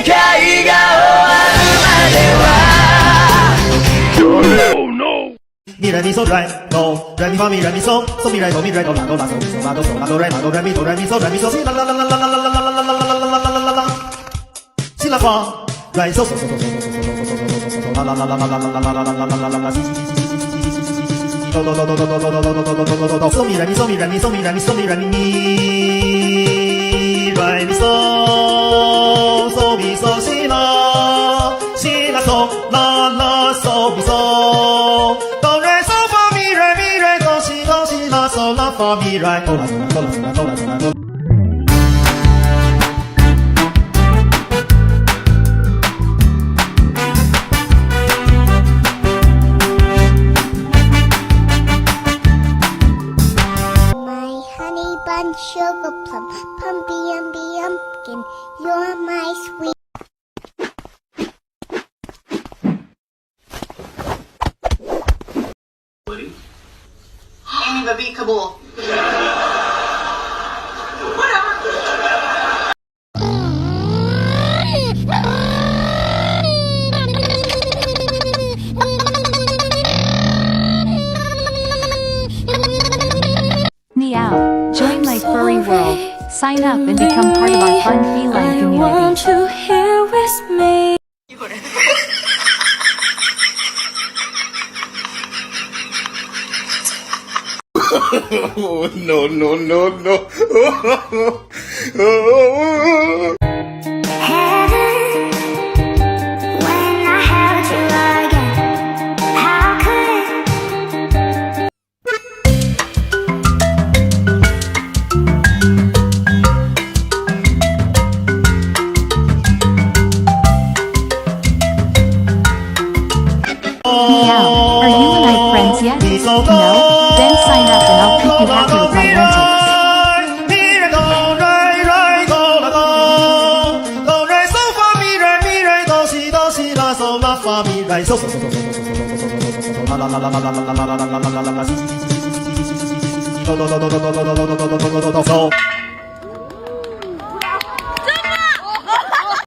界が終わるまでは Oh no! Mi re mi so re do re mi fa mi re mi so so mi re do la do la so mi so la do re la do re mi so si la la la la la la la la la la la si la fa re so la la la la la la la la la la la la si do do do do do do do do do do do do so mi re mi so mi re mi so mi re mi so mi re mi re mi so mi so si la so la la so mi so do re so fa mi re do si la so la fa mi re do la do la do la do la do sugar plum, pumpy umby umpkin, you're my sweet. Amy Babi Kabul. Meow. Join my furry world. Sign up and become part of our fun feline community. I want you here with me. Oh, no, no, no, no. Meow. Are you and I friends yet? No? Then sign up and I'll keep you happy with my antics. So